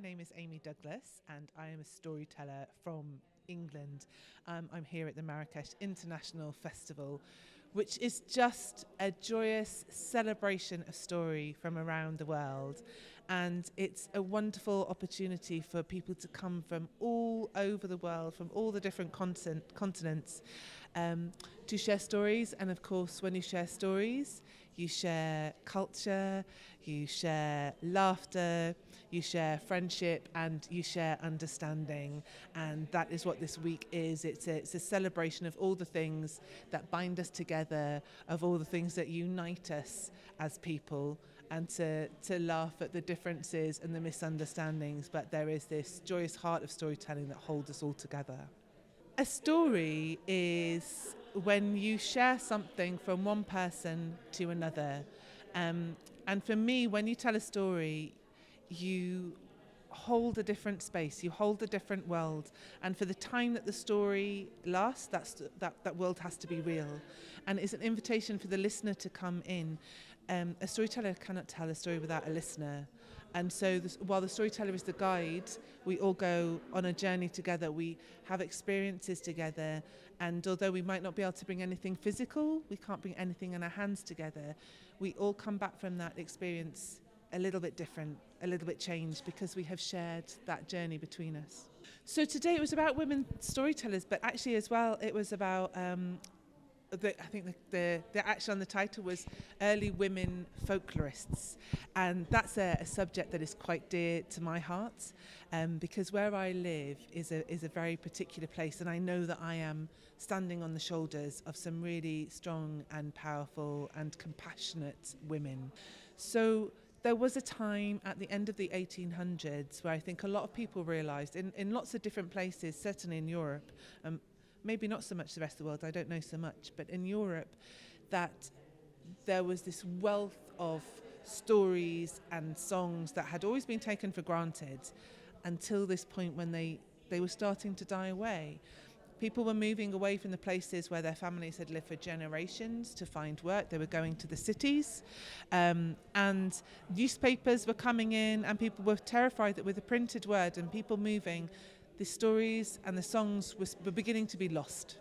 name is Amy Douglas and I am a storyteller from England. I'm here at the Marrakech International Festival, which is just a joyous celebration of story from around the world. And it's a wonderful opportunity for people to come from all over the world, from all the different continents, to share stories. And of course, when you share stories, you share culture, you share laughter, you share friendship, and you share understanding. And that is what this week is. It's a celebration of all the things that bind us together, of all the things that unite us as people, and to laugh at the differences and the misunderstandings. But there is this joyous heart of storytelling that holds us all together. A story is when you share something from one person to another. And for me, when you tell a story, you hold a different space, you hold a different world. And for the time that the story lasts, that world has to be real. And it's an invitation for the listener to come in. A storyteller cannot tell a story without a listener. And so while the storyteller is the guide, we all go on a journey together. We have experiences together. And although we might not be able to bring anything physical, we can't bring anything in our hands together, we all come back from that experience a little bit different, a little bit changed, because we have shared that journey between us. So today it was about women storytellers, but actually as well it was about I think the actual on the title was Early Women Folklorists, and that's a subject that is quite dear to my heart, because where I live is a very particular place, and I know that I am standing on the shoulders of some really strong and powerful and compassionate women. So there was a time at the end of the 1800s where I think a lot of people realised in lots of different places, certainly in Europe, maybe not so much the rest of the world, I don't know so much, but in Europe, that there was this wealth of stories and songs that had always been taken for granted until this point when they were starting to die away. People were moving away from the places where their families had lived for generations to find work. They were going to the cities, and newspapers were coming in, and people were terrified that with the printed word and people moving, the stories and the songs were beginning to be lost.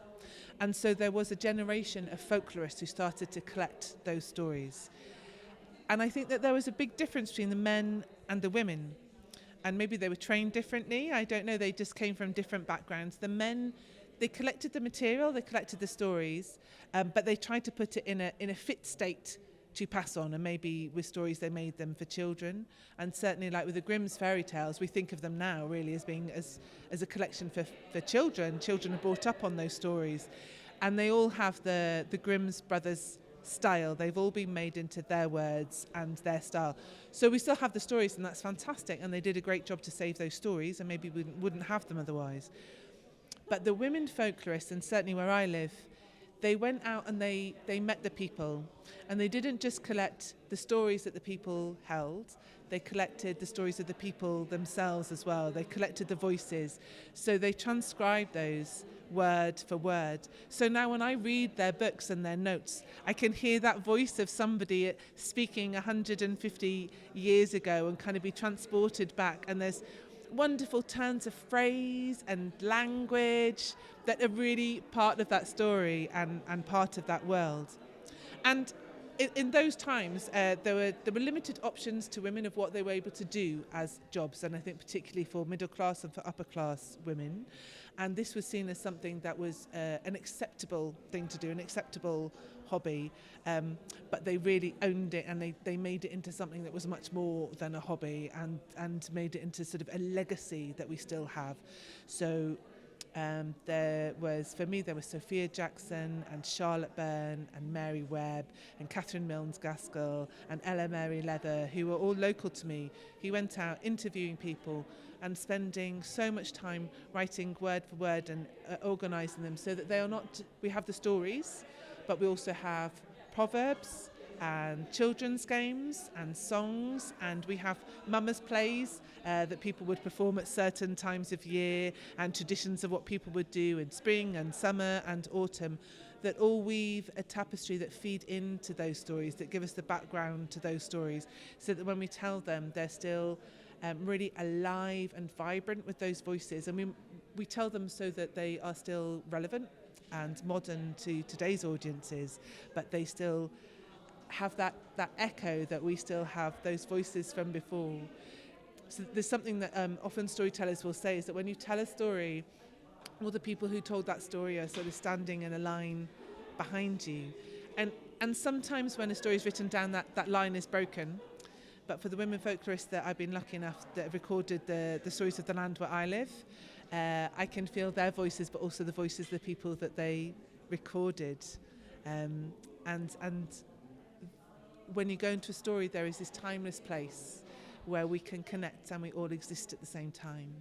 And so there was a generation of folklorists who started to collect those stories. And I think that there was a big difference between the men and the women. And maybe they were trained differently, I don't know, they just came from different backgrounds. The men, they collected the material, they collected the stories, but they tried to put it in a fit state to pass on, and maybe with stories they made them for children. And certainly like with the Grimm's fairy tales, we think of them now really as being as a collection for children. Children are brought up on those stories, and they all have the Grimm's brothers style. They've all been made into their words and their style. So we still have the stories, and that's fantastic, and they did a great job to save those stories, and maybe we wouldn't have them otherwise. But the women folklorists, and certainly where I live, they went out and they met the people, and they didn't just collect the stories that the people held, they collected the stories of the people themselves as well. They collected the voices, so they transcribed those word for word. So now when I read their books and their notes, I can hear that voice of somebody speaking 150 years ago and kind of be transported back, and there's wonderful turns of phrase and language that are really part of that story and part of that world. And in those times, there were limited options to women of what they were able to do as jobs, and I think particularly for middle class and for upper class women. And this was seen as something that was an acceptable thing to do, an acceptable hobby, but they really owned it, and they made it into something that was much more than a hobby, and made it into sort of a legacy that we still have. So there was Sophia Jackson and Charlotte Byrne and Mary Webb and Catherine Milnes Gaskell and Ella Mary Leather, who were all local to me, who went out interviewing people and spending so much time writing word for word and organising them so that they are not, we have the stories, but we also have proverbs and children's games and songs, and we have mummers' plays that people would perform at certain times of year, and traditions of what people would do in spring and summer and autumn, that all weave a tapestry that feed into those stories, that give us the background to those stories, so that when we tell them, they're still really alive and vibrant with those voices. And we tell them so that they are still relevant and modern to today's audiences, but they still have that echo that we still have those voices from before. So there's something that often storytellers will say is that when you tell a story, all the people who told that story are sort of standing in a line behind you. And sometimes when a story is written down, that line is broken. But for the women folklorists that I've been lucky enough that have recorded the stories of the land where I live, I can feel their voices, but also the voices of the people that they recorded. And when you go into a story, there is this timeless place where we can connect and we all exist at the same time.